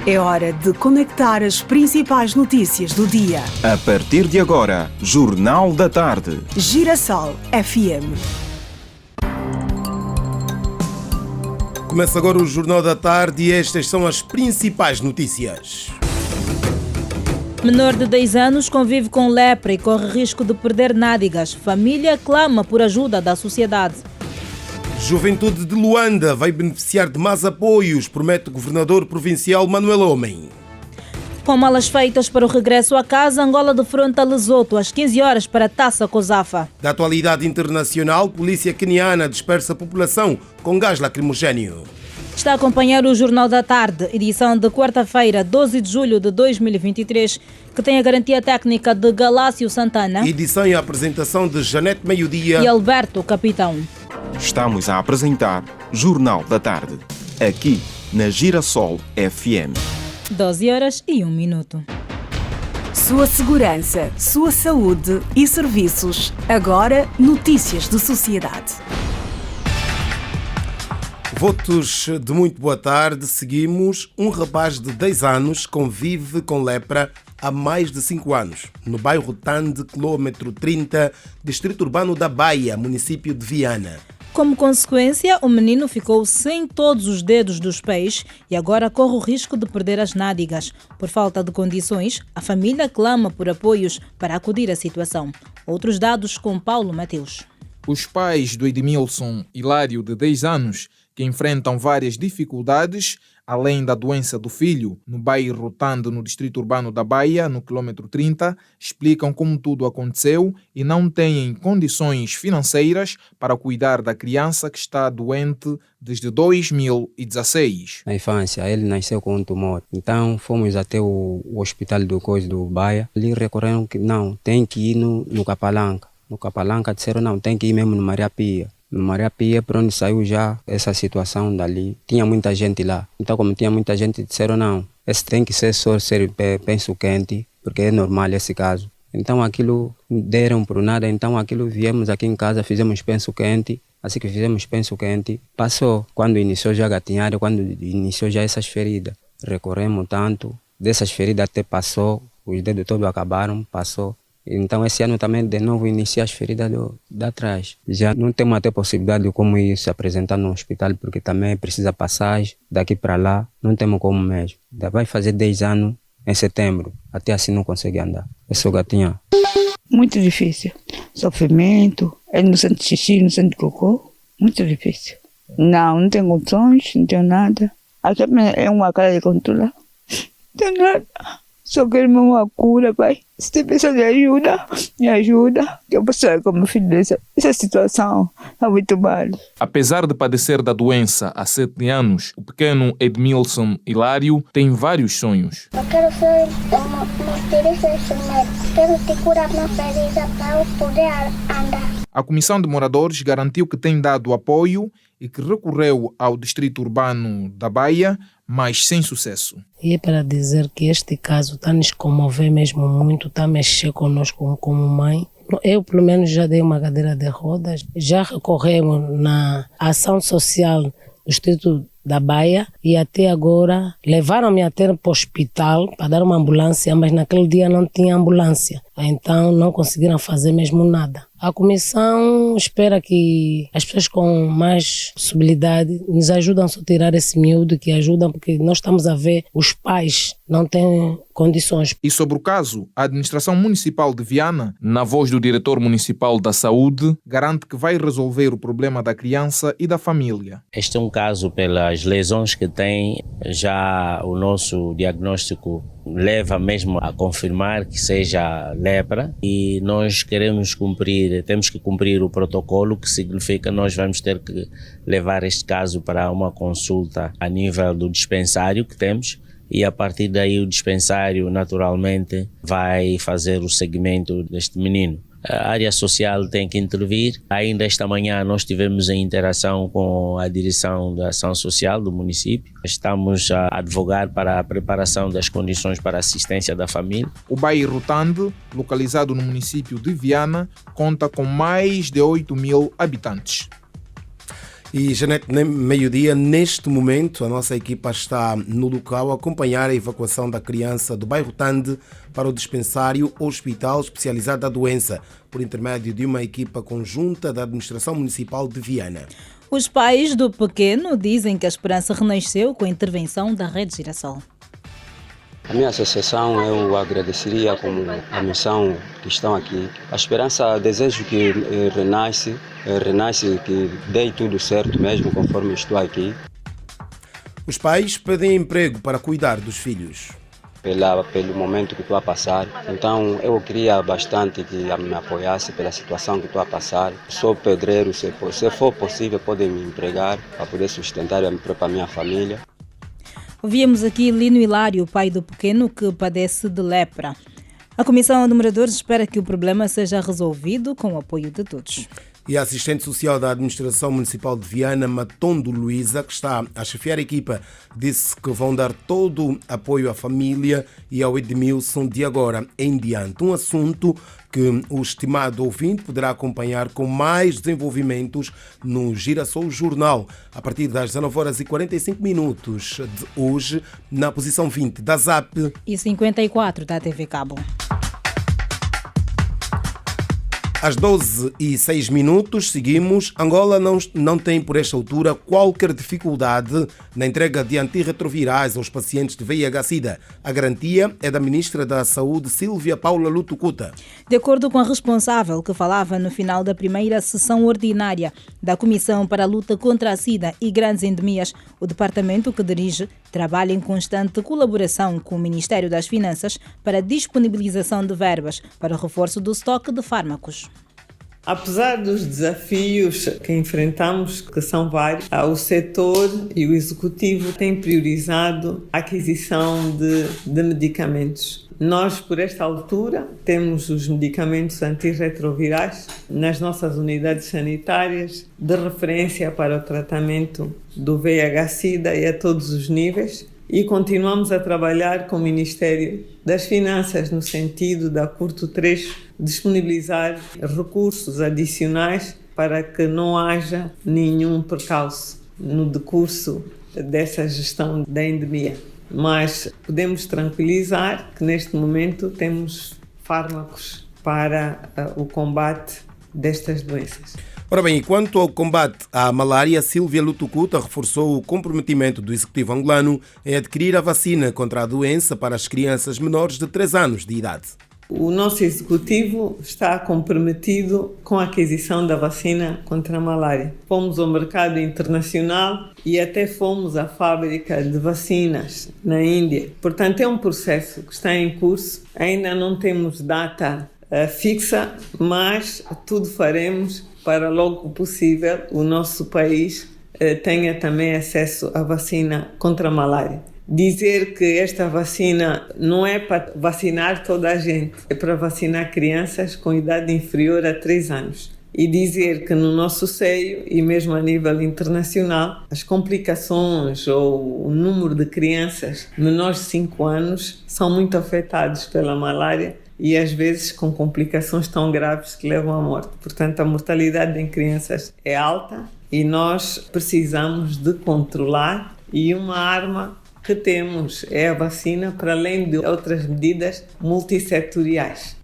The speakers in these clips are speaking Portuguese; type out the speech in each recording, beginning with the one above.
É hora de conectar as principais notícias do dia. A partir de agora, Jornal da Tarde. Girassol FM. Começa agora o Jornal da Tarde e estas são as principais notícias. Menor de 10 anos convive com lepra e corre risco de perder nádegas. Família clama por ajuda da sociedade. Juventude de Luanda vai beneficiar de mais apoios, promete o governador provincial Manuel Homem. Com malas feitas para o regresso a casa, Angola defronta Lesoto às 15 horas para a Taça COSAFA. Da atualidade internacional, polícia queniana dispersa a população com gás lacrimogéneo. Está a acompanhar o Jornal da Tarde, edição de quarta-feira, 12 de julho de 2023, que tem a garantia técnica de Galácio Santana. Edição e apresentação de Janete Meio-Dia e Alberto Capitão. Estamos a apresentar Jornal da Tarde, aqui na Girassol FM. 12 horas e 1 minuto. Sua segurança, sua saúde e serviços. Agora, notícias de sociedade. Votos de muito boa tarde. Seguimos. Um rapaz de 10 anos convive com lepra há mais de 5 anos, no bairro Tande, quilômetro 30, distrito urbano da Baia, município de Viana. Como consequência, o menino ficou sem todos os dedos dos pés e agora corre o risco de perder as nádegas. Por falta de condições, a família clama por apoios para acudir à situação. Outros dados com Paulo Mateus. Os pais do Edmilson Hilário, de 10 anos, que enfrentam várias dificuldades, além da doença do filho, no bairro Tande, no distrito urbano da Baia, no quilômetro 30, explicam como tudo aconteceu e não têm condições financeiras para cuidar da criança que está doente desde 2016. Na infância, ele nasceu com um tumor. Então, fomos até o hospital do Baia. Ali recorreram que não, tem que ir no Capalanca. No Capalanca disseram não, tem que ir mesmo no Maria Pia. No Maria Pia, por onde saiu já essa situação dali, tinha muita gente lá. Então, como tinha muita gente, disseram não, esse tem que ser só penso quente, porque é normal esse caso. Então, aquilo deram por nada, então aquilo viemos aqui em casa, fizemos penso quente. Assim que fizemos penso quente, passou. Quando iniciou já gatinhar, quando iniciou já essas feridas, recorremos tanto, dessas feridas até passou, os dedos todos acabaram, passou. Então, esse ano também, de novo, inicia as feridas de trás. Já não temos até possibilidade de como ir se apresentar no hospital, porque também precisa passagem daqui para lá. Não temos como mesmo. Vai fazer 10 anos em setembro. Até assim não consegue andar. Esse é o gatinho. Muito difícil. Sofrimento. Ele não sente xixi, não sente cocô. Muito difícil. Não tenho condições, não tenho nada. Aqui é uma cara de controle. Não tenho nada. Só quero uma cura, pai. Se tem pessoa de ajuda, me ajuda. Eu posso sair com meu filho dessa situação. É muito mal. Apesar de padecer da doença há 7 anos, o pequeno Edmilson Hilário tem vários sonhos. Eu quero ser quero te curar minha ferida para eu poder andar. A Comissão de Moradores garantiu que tem dado apoio e que recorreu ao distrito urbano da Baia, mas sem sucesso. E é para dizer que este caso está nos comover mesmo muito, está a mexer conosco como mãe. Eu, pelo menos, já dei uma cadeira de rodas, já recorremos na ação social do distrito da Baia e até agora levaram-me até para o hospital para dar uma ambulância, mas naquele dia não tinha ambulância, então não conseguiram fazer mesmo nada. A comissão espera que as pessoas com mais possibilidade nos ajudem a tirar esse miúdo, que ajudam, porque nós estamos a ver os pais não têm condições. E sobre o caso, a administração municipal de Viana, na voz do diretor municipal da saúde, garante que vai resolver o problema da criança e da família. Este é um caso pelas lesões que tem, já o nosso diagnóstico leva mesmo a confirmar que seja lepra e nós temos que cumprir o protocolo, que significa que nós vamos ter que levar este caso para uma consulta a nível do dispensário que temos e a partir daí o dispensário naturalmente vai fazer o seguimento deste menino. A área social tem que intervir. Ainda esta manhã nós tivemos em interação com a direção da ação social do município. Estamos a advogar para a preparação das condições para a assistência da família. O bairro Tande, localizado no município de Viana, conta com mais de 8 mil habitantes. E, Janete, meio-dia, neste momento, a nossa equipa está no local a acompanhar a evacuação da criança do bairro Tande para o dispensário hospital especializado da doença, por intermédio de uma equipa conjunta da Administração Municipal de Viana. Os pais do pequeno dizem que a esperança renasceu com a intervenção da Rede Girassol. A minha associação eu agradeceria como a missão que estão aqui. A esperança, desejo que renasce, que dê tudo certo mesmo conforme estou aqui. Os pais pedem emprego para cuidar dos filhos. Pelo momento que estou a passar. Então eu queria bastante que me apoiasse pela situação que estou a passar. Sou pedreiro, se for possível podem me empregar para poder sustentar a minha família. Ouvimos aqui Lino Hilário, pai do pequeno que padece de lepra. A Comissão de Moradores espera que o problema seja resolvido com o apoio de todos. E a assistente social da Administração Municipal de Viana, Matondo Luísa, que está a chefiar a equipa, disse que vão dar todo o apoio à família e ao Edmilson de agora em diante. Um assunto que o estimado ouvinte poderá acompanhar com mais desenvolvimentos no Girassol Jornal, a partir das 19h45 de hoje, na posição 20 da ZAP e 54 da TV Cabo. Às 12h06, seguimos. Angola não tem, por esta altura, qualquer dificuldade na entrega de antirretrovirais aos pacientes de VIH-Sida. A garantia é da Ministra da Saúde, Silvia Paula Lutucuta. De acordo com a responsável que falava no final da primeira sessão ordinária da Comissão para a Luta contra a Sida e Grandes Endemias, o departamento que dirige trabalha em constante colaboração com o Ministério das Finanças para a disponibilização de verbas para o reforço do estoque de fármacos. Apesar dos desafios que enfrentamos, que são vários, o setor e o executivo têm priorizado a aquisição de medicamentos. Nós, por esta altura, temos os medicamentos antirretrovirais nas nossas unidades sanitárias de referência para o tratamento do VIH-Sida e a todos os níveis. E continuamos a trabalhar com o Ministério das Finanças no sentido de, a curto trecho, disponibilizar recursos adicionais para que não haja nenhum percalço no decurso dessa gestão da endemia. Mas podemos tranquilizar que neste momento temos fármacos para o combate destas doenças. Ora bem, quanto ao combate à malária, Silvia Lutucuta reforçou o comprometimento do Executivo angolano em adquirir a vacina contra a doença para as crianças menores de 3 anos de idade. O nosso Executivo está comprometido com a aquisição da vacina contra a malária. Fomos ao mercado internacional e até fomos à fábrica de vacinas na Índia. Portanto, é um processo que está em curso. Ainda não temos data fixa, mas tudo faremos para logo possível o nosso país tenha também acesso à vacina contra a malária. Dizer que esta vacina não é para vacinar toda a gente, é para vacinar crianças com idade inferior a 3 anos. E dizer que no nosso seio, e mesmo a nível internacional, as complicações ou o número de crianças menores de 5 anos são muito afetados pela malária e às vezes com complicações tão graves que levam à morte. Portanto, a mortalidade em crianças é alta e nós precisamos de controlar, e uma arma que temos é a vacina, para além de outras medidas multissetoriais.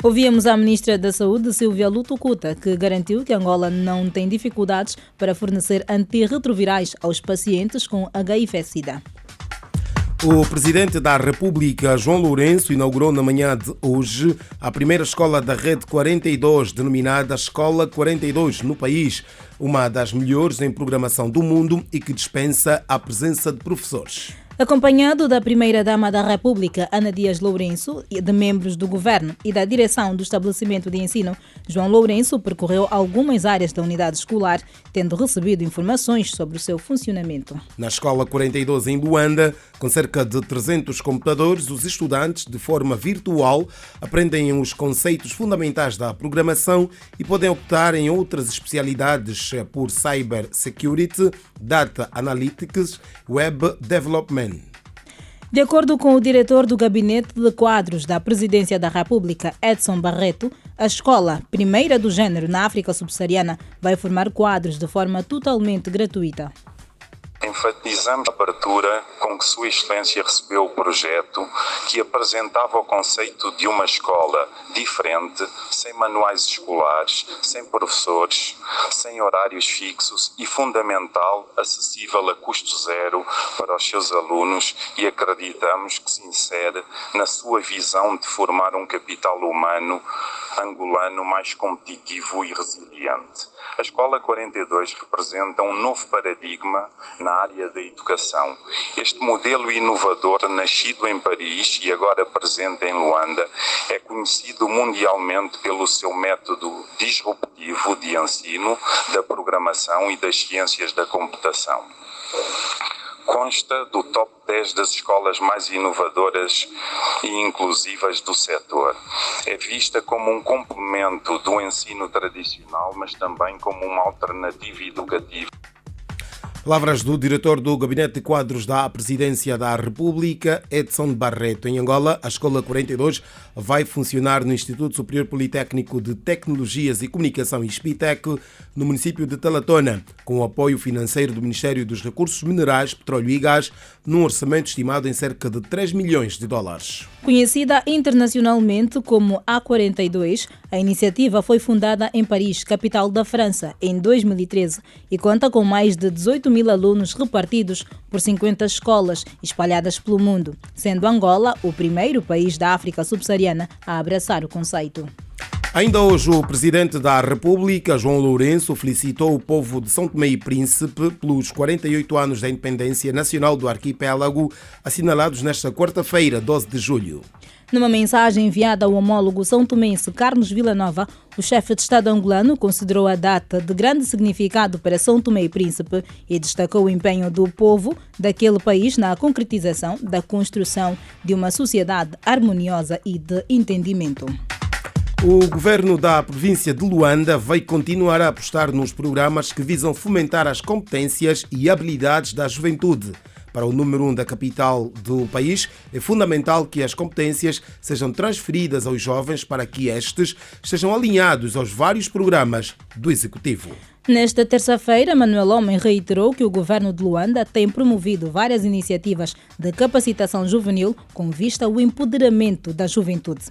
Ouvíamos a Ministra da Saúde, Silvia Lutucuta, que garantiu que Angola não tem dificuldades para fornecer antirretrovirais aos pacientes com HIV-Sida. O Presidente da República, João Lourenço, inaugurou na manhã de hoje a primeira escola da Rede 42, denominada Escola 42, no país, uma das melhores em programação do mundo e que dispensa a presença de professores. Acompanhado da Primeira-Dama da República, Ana Dias Lourenço, e de membros do Governo e da direção do estabelecimento de ensino, João Lourenço percorreu algumas áreas da unidade escolar, tendo recebido informações sobre o seu funcionamento. Na Escola 42 em Luanda, com cerca de 300 computadores, os estudantes, de forma virtual, aprendem os conceitos fundamentais da programação e podem optar em outras especialidades por Cyber Security, Data Analytics, Web Development. De acordo com o diretor do Gabinete de Quadros da Presidência da República, Edson Barreto, A escola, primeira do género na África subsaariana, vai formar quadros de forma totalmente gratuita. Enfatizamos a abertura com que Sua Excelência recebeu o projeto que apresentava o conceito de uma escola diferente, sem manuais escolares, sem professores, sem horários fixos e, fundamental, acessível a custo zero para os seus alunos, e acreditamos que se insere na sua visão de formar um capital humano angolano mais competitivo e resiliente. A Escola 42 representa um novo paradigma na área da educação. Este modelo inovador, nascido em Paris e agora presente em Luanda, é conhecido mundialmente pelo seu método disruptivo de ensino, da programação e das ciências da computação. Consta do top 10 das escolas mais inovadoras e inclusivas do setor. É vista como um complemento do ensino tradicional, mas também como uma alternativa educativa. Palavras do diretor do Gabinete de Quadros da Presidência da República, Edson Barreto. Em Angola, a Escola 42 vai funcionar no Instituto Superior Politécnico de Tecnologias e Comunicação, ISPITEC, no município de Talatona, com o apoio financeiro do Ministério dos Recursos Minerais, Petróleo e Gás, num orçamento estimado em cerca de 3 milhões de dólares. Conhecida internacionalmente como A42, a iniciativa foi fundada em Paris, capital da França, em 2013 e conta com mais de 18 mil alunos repartidos por 50 escolas espalhadas pelo mundo, sendo Angola o primeiro país da África subsaariana a abraçar o conceito. Ainda hoje, o Presidente da República, João Lourenço, felicitou o povo de São Tomé e Príncipe pelos 48 anos da independência nacional do arquipélago, assinalados nesta quarta-feira, 12 de julho. Numa mensagem enviada ao homólogo são tomense Carlos Villanova, o chefe de Estado angolano considerou a data de grande significado para São Tomé e Príncipe e destacou o empenho do povo daquele país na concretização da construção de uma sociedade harmoniosa e de entendimento. O governo da província de Luanda vai continuar a apostar nos programas que visam fomentar as competências e habilidades da juventude. Para o número 1 da capital do país, é fundamental que as competências sejam transferidas aos jovens para que estes estejam alinhados aos vários programas do Executivo. Nesta terça-feira, Manuel Homem reiterou que o governo de Luanda tem promovido várias iniciativas de capacitação juvenil com vista ao empoderamento da juventude.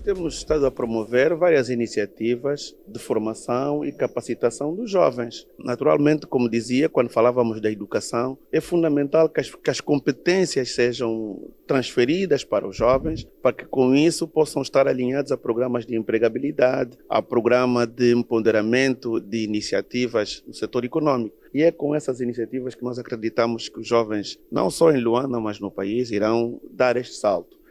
Temos estado a promover várias iniciativas de formação e capacitação dos jovens. Naturalmente, como dizia, quando falávamos da educação, é fundamental que as competências sejam transferidas para os jovens, para que com isso possam estar alinhados a programas de empregabilidade, a programa de empoderamento de iniciativas no setor econômico. E é com essas iniciativas que nós acreditamos que os jovens, não só em Luanda, mas no país, irão dar este salto.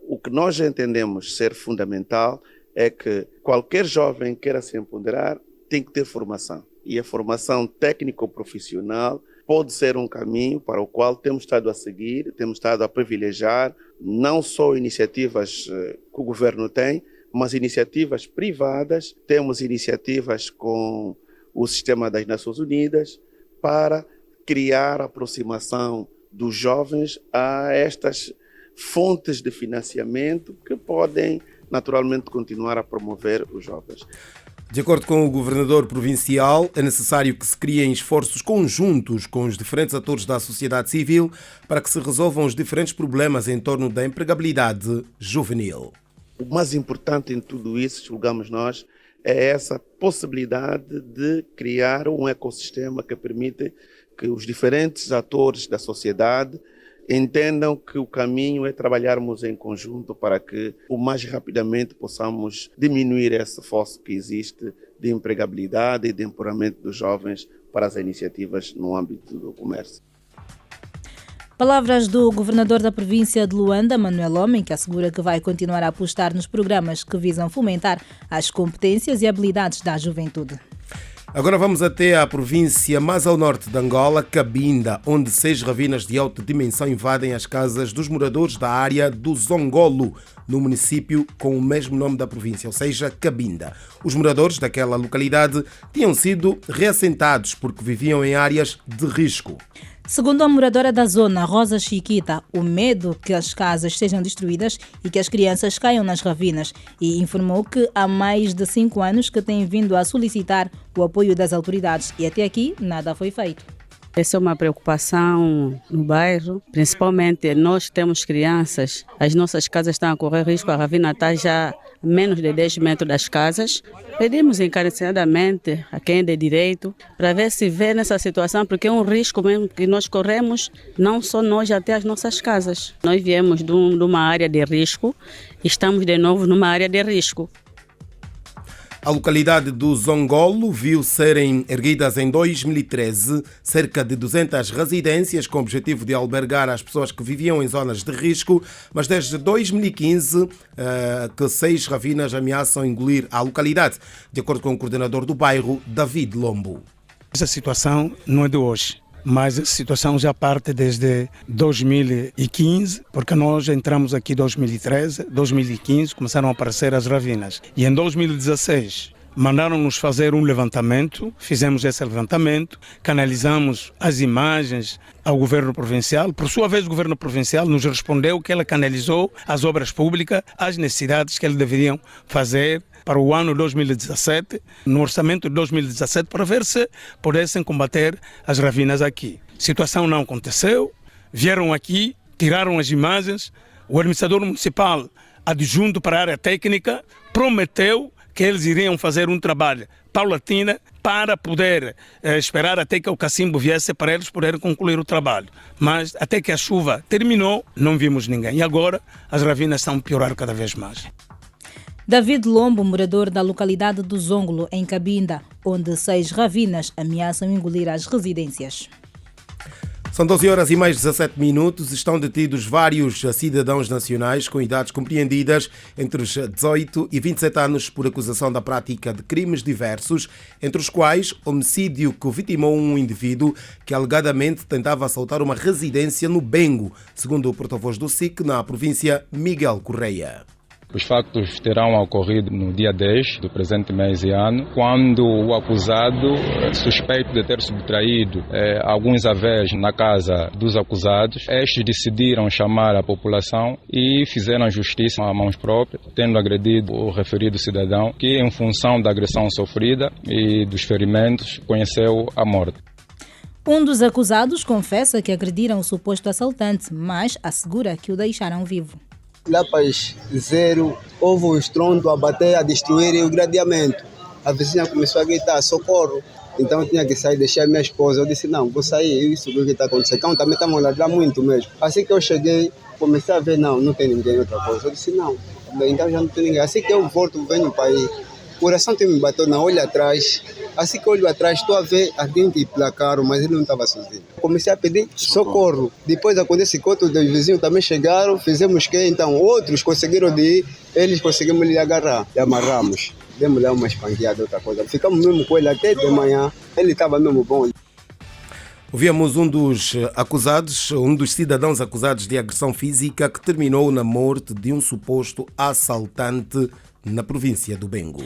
O que nós entendemos ser fundamental é que qualquer jovem queira se empoderar tem que ter formação. E a formação técnico-profissional pode ser um caminho para o qual temos estado a seguir, temos estado a privilegiar não só iniciativas que o governo tem, mas iniciativas privadas. Temos iniciativas com o Sistema das Nações Unidas para criar a aproximação dos jovens a estas fontes de financiamento que podem naturalmente continuar a promover os jovens. De acordo com o governador provincial, é necessário que se criem esforços conjuntos com os diferentes atores da sociedade civil para que se resolvam os diferentes problemas em torno da empregabilidade juvenil. O mais importante em tudo isso, julgamos nós, é essa possibilidade de criar um ecossistema que permite que os diferentes atores da sociedade entendam que o caminho é trabalharmos em conjunto para que o mais rapidamente possamos diminuir esse fosso que existe de empregabilidade e de empoderamento dos jovens para as iniciativas no âmbito do comércio. Palavras do governador da província de Luanda, Manuel Homem, que assegura que vai continuar a apostar nos programas que visam fomentar as competências e habilidades da juventude. Agora vamos até a província mais ao norte de Angola, Cabinda, onde 6 ravinas de alta dimensão invadem as casas dos moradores da área do Zongolo, no município com o mesmo nome da província, ou seja, Cabinda. Os moradores daquela localidade tinham sido reassentados porque viviam em áreas de risco. Segundo a moradora da zona, Rosa Chiquita, o medo que as casas sejam destruídas e que as crianças caiam nas ravinas, e informou que há mais de 5 anos que tem vindo a solicitar o apoio das autoridades e até aqui nada foi feito. Essa é uma preocupação no bairro, principalmente nós temos crianças, as nossas casas estão a correr risco, a ravina está já a menos de 10 metros das casas. Pedimos encarecidamente a quem é de direito para ver se vê nessa situação, porque é um risco mesmo que nós corremos, não só nós, até as nossas casas. Nós viemos de uma área de risco e estamos de novo numa área de risco. A localidade do Zongolo viu serem erguidas em 2013 cerca de 200 residências com o objetivo de albergar as pessoas que viviam em zonas de risco, mas desde 2015 que 6 ravinas ameaçam engolir a localidade, de acordo com o coordenador do bairro, David Lombo. Essa situação não é de hoje, mas a situação já parte desde 2015, porque nós entramos aqui em 2013, 2015, começaram a aparecer as ravinas. E em 2016 mandaram-nos fazer um levantamento, fizemos esse levantamento, canalizamos as imagens ao governo provincial. Por sua vez, o governo provincial nos respondeu que ele canalizou as obras públicas, as necessidades que eles deveriam fazer para o ano 2017, no orçamento de 2017, para ver se pudessem combater as ravinas aqui. A situação não aconteceu, vieram aqui, tiraram as imagens, o administrador municipal adjunto para a área técnica prometeu que eles iriam fazer um trabalho paulatino para poder esperar até que o cacimbo viesse para eles poderem concluir o trabalho. Mas até que a chuva terminou, não vimos ninguém. E agora as ravinas estão a piorar cada vez mais. David Lombo, morador da localidade do Zongolo, em Cabinda, onde 6 ravinas ameaçam engolir as residências. São 12 horas e mais 17 minutos. Estão detidos vários cidadãos nacionais com idades compreendidas entre os 18 e 27 anos por acusação da prática de crimes diversos, entre os quais homicídio que vitimou um indivíduo que alegadamente tentava assaltar uma residência no Bengo, segundo o porta-voz do SIC na província, Miguel Correia. Os factos terão ocorrido no dia 10 do presente mês e ano, quando o acusado, suspeito de ter subtraído alguns haveres na casa dos acusados, estes decidiram chamar a população e fizeram a justiça a mãos próprias, tendo agredido o referido cidadão, que em função da agressão sofrida e dos ferimentos conheceu a morte. Um dos acusados confessa que agrediram o suposto assaltante, mas assegura que o deixaram vivo. Lá para as 0, houve um estrondo a bater, a destruir o gradeamento. A vizinha começou a gritar, socorro. Então eu tinha que sair, deixar minha esposa. Eu disse, não, vou sair, isso que está acontecendo. Então também estamos a ladrar muito mesmo. Assim que eu cheguei, comecei a ver, não tem ninguém, outra coisa. Eu disse, não, então já não tem ninguém. Assim que eu volto, venho para aí. O coração tem me bateu na olho atrás. Assim que eu olho atrás, estou a ver alguém que placaram, mas ele não estava sozinho. Comecei a pedir socorro. Depois acontece que outros vizinhos também chegaram, fizemos que então outros conseguiram de ir, eles conseguimos lhe agarrar, e amarramos. Demos lá uma espanqueada, outra coisa. Ficamos mesmo com ele até de manhã, ele estava mesmo bom. Ouvimos um dos cidadãos acusados de agressão física que terminou na morte de um suposto assaltante na província do Bengo.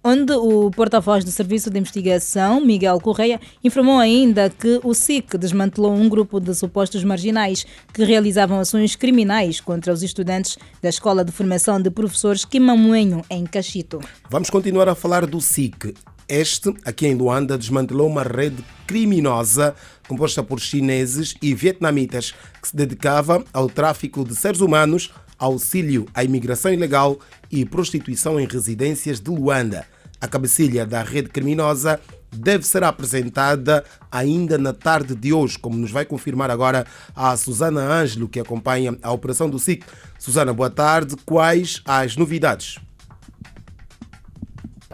Onde o porta-voz do Serviço de Investigação, Miguel Correia, informou ainda que o SIC desmantelou um grupo de supostos marginais que realizavam ações criminais contra os estudantes da Escola de Formação de Professores Quimamuenho, em Cachito. Vamos continuar a falar do SIC. Este, aqui em Luanda, desmantelou uma rede criminosa composta por chineses e vietnamitas que se dedicava ao tráfico de seres humanos, auxílio à imigração ilegal e prostituição em residências de Luanda. A cabecilha da rede criminosa deve ser apresentada ainda na tarde de hoje, como nos vai confirmar agora a Susana Ângelo, que acompanha a operação do SIC. Susana, boa tarde. Quais as novidades?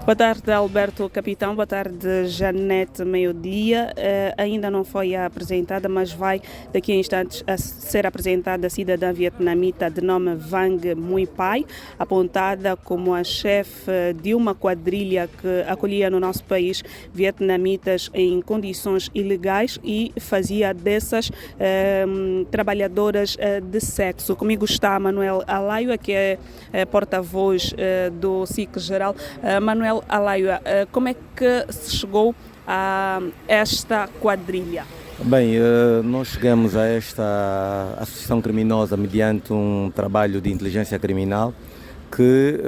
Boa tarde, Alberto Capitão. Boa tarde, Janete Meio-Dia. Ainda não foi apresentada, mas vai daqui a instantes a ser apresentada a cidadã vietnamita de nome Vang Mui Pai, apontada como a chefe de uma quadrilha que acolhia no nosso país vietnamitas em condições ilegais e fazia dessas trabalhadoras de sexo. Comigo está Manuel Alaio, que é porta-voz do SIC Geral. Manuel Alaio, como é que se chegou a esta quadrilha? Bem, nós chegamos a esta associação criminosa mediante um trabalho de inteligência criminal que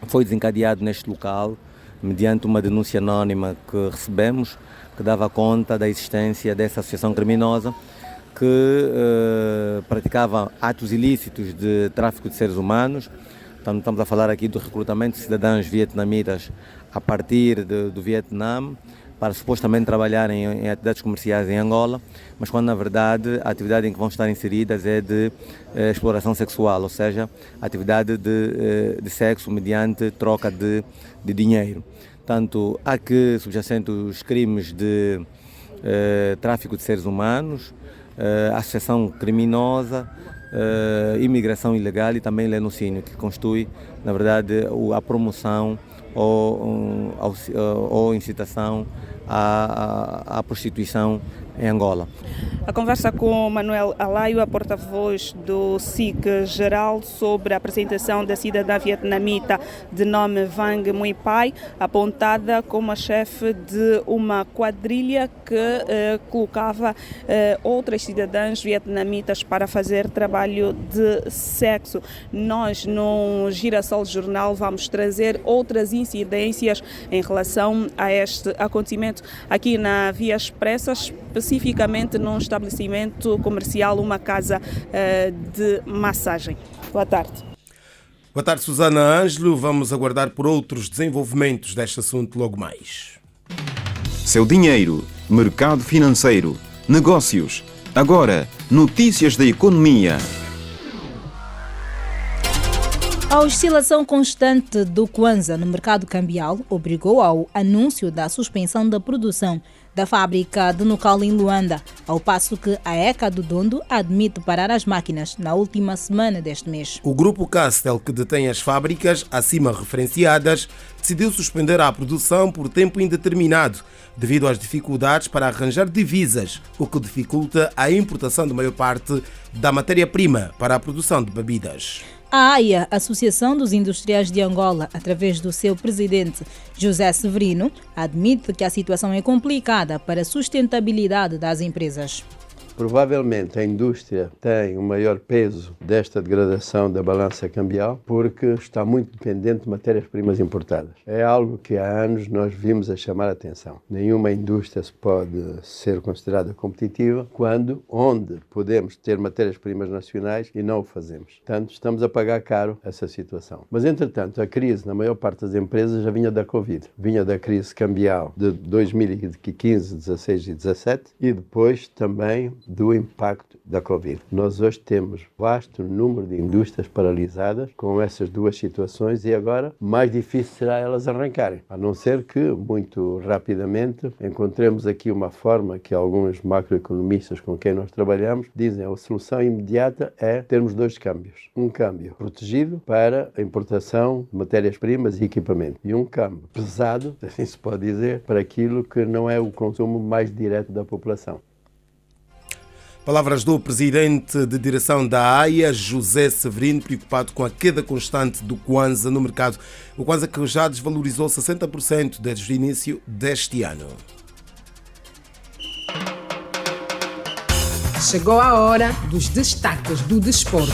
foi desencadeado neste local mediante uma denúncia anónima que recebemos, que dava conta da existência dessa associação criminosa que praticava atos ilícitos de tráfico de seres humanos. Então, estamos a falar aqui do recrutamento de cidadãos vietnamitas a partir do Vietnã para supostamente trabalharem em atividades comerciais em Angola, mas quando na verdade a atividade em que vão estar inseridas é de exploração sexual, ou seja, atividade de sexo mediante troca de dinheiro. Portanto, há que subjacente os crimes de tráfico de seres humanos, associação criminosa, imigração ilegal e também lenocínio, que constitui, na verdade, a promoção ou incitação à prostituição em Angola. A conversa com Manuel Alaio, a porta-voz do SIC Geral, sobre a apresentação da cidadã vietnamita de nome Vang Mui Pai, apontada como a chefe de uma quadrilha que colocava outras cidadãs vietnamitas para fazer trabalho de sexo. Nós, no Girassol Jornal, vamos trazer outras incidências em relação a este acontecimento aqui na Via Expressa, especificamente num estabelecimento comercial, uma casa de massagem. Boa tarde. Boa tarde, Susana Ângelo. Vamos aguardar por outros desenvolvimentos deste assunto logo mais. Seu dinheiro, mercado financeiro, negócios. Agora, notícias da economia. A oscilação constante do Kwanza no mercado cambial obrigou ao anúncio da suspensão da produção da fábrica de Nukal em Luanda, ao passo que a ECA do Dondo admite parar as máquinas na última semana deste mês. O grupo Castel, que detém as fábricas acima referenciadas, decidiu suspender a produção por tempo indeterminado, devido às dificuldades para arranjar divisas, o que dificulta a importação da maior parte da matéria-prima para a produção de bebidas. A AIA, Associação dos Industriais de Angola, através do seu presidente José Severino, admite que a situação é complicada para a sustentabilidade das empresas. Provavelmente a indústria tem o maior peso desta degradação da balança cambial porque está muito dependente de matérias-primas importadas. É algo que há anos nós vimos a chamar a atenção. Nenhuma indústria pode ser considerada competitiva onde podemos ter matérias-primas nacionais e não o fazemos. Portanto, estamos a pagar caro essa situação. Mas, entretanto, a crise na maior parte das empresas já vinha da Covid. Vinha da crise cambial de 2015, 16 e 17 e depois também do impacto da Covid. Nós hoje temos vasto número de indústrias paralisadas com essas duas situações e agora mais difícil será elas arrancarem, a não ser que muito rapidamente encontremos aqui uma forma que alguns macroeconomistas com quem nós trabalhamos dizem a solução imediata é termos dois câmbios. Um câmbio protegido para a importação de matérias-primas e equipamento e um câmbio pesado, assim se pode dizer, para aquilo que não é o consumo mais direto da população. Palavras do presidente de direção da AIA, José Severino, preocupado com a queda constante do Kwanza no mercado. O Kwanza que já desvalorizou 60% desde o início deste ano. Chegou a hora dos destaques do desporto.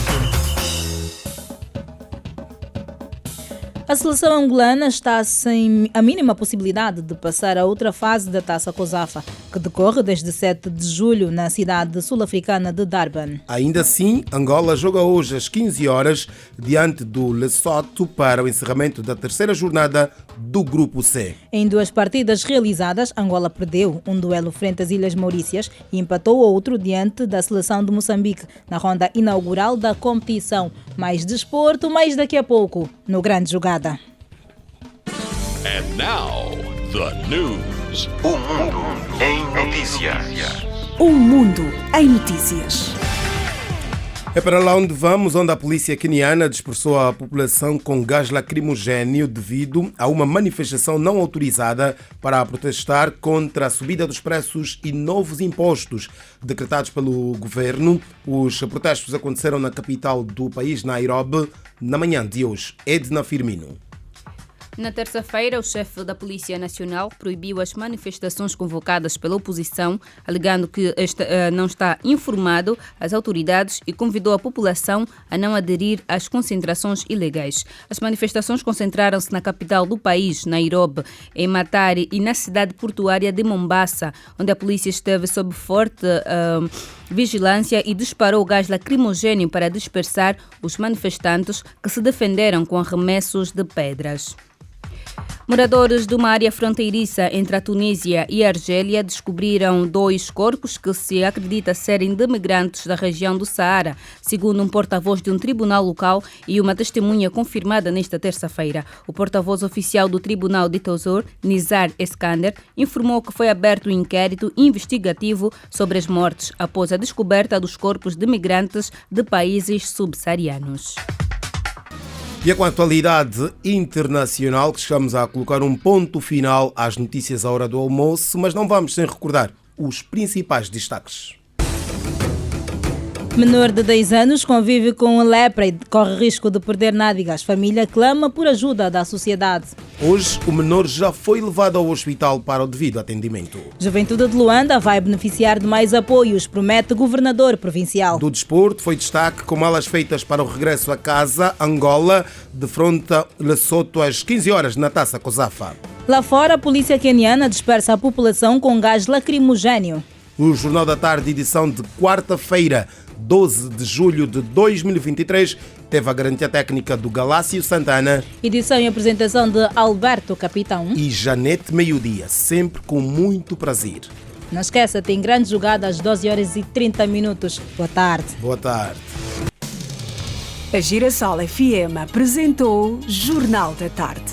A seleção angolana está sem a mínima possibilidade de passar a outra fase da Taça COSAFA, que decorre desde 7 de julho na cidade sul-africana de Durban. Ainda assim, Angola joga hoje às 15 horas diante do Lesotho para o encerramento da terceira jornada do Grupo C. Em duas partidas realizadas, Angola perdeu um duelo frente às Ilhas Maurícias e empatou outro diante da seleção de Moçambique, na ronda inaugural da competição. Mais desporto, mais daqui a pouco, no Grande Jogada. And now, the news. O mundo em notícias. O mundo em notícias. É para lá onde vamos, onde a polícia queniana dispersou a população com gás lacrimogéneo devido a uma manifestação não autorizada para protestar contra a subida dos preços e novos impostos decretados pelo governo. Os protestos aconteceram na capital do país, Nairobi, na manhã de hoje. Edna Firmino. Na terça-feira, o chefe da Polícia Nacional proibiu as manifestações convocadas pela oposição, alegando que esta não está informado às autoridades e convidou a população a não aderir às concentrações ilegais. As manifestações concentraram-se na capital do país, Nairobi, em Matare e na cidade portuária de Mombasa, onde a polícia esteve sob forte vigilância e disparou gás lacrimogéneo para dispersar os manifestantes que se defenderam com arremessos de pedras. Moradores de uma área fronteiriça entre a Tunísia e a Argélia descobriram 2 corpos que se acredita serem de migrantes da região do Saara, segundo um porta-voz de um tribunal local e uma testemunha confirmada nesta terça-feira. O porta-voz oficial do tribunal de Tozor, Nizar Eskander, informou que foi aberto um inquérito investigativo sobre as mortes após a descoberta dos corpos de migrantes de países subsaarianos. E é com a atualidade internacional que chegamos a colocar um ponto final às notícias à hora do almoço, mas não vamos sem recordar os principais destaques. Menor de 10 anos convive com lepra e corre risco de perder nádegas. Família clama por ajuda da sociedade. Hoje, o menor já foi levado ao hospital para o devido atendimento. Juventude de Luanda vai beneficiar de mais apoios, promete governador provincial. Do desporto foi destaque com malas feitas para o regresso a casa. Angola defronta Lesotho às 15 horas na Taça COSAFA. Lá fora, a polícia queniana dispersa a população com gás lacrimogéneo. O Jornal da Tarde, edição de quarta-feira, 12 de julho de 2023, teve a garantia técnica do Galácio Santana. Edição e apresentação de Alberto Capitão. E Janete Meio-Dia, sempre com muito prazer. Não esqueça, tem grande jogada às 12 horas e 30 minutos. Boa tarde. Boa tarde. A Girassol FM apresentou Jornal da Tarde.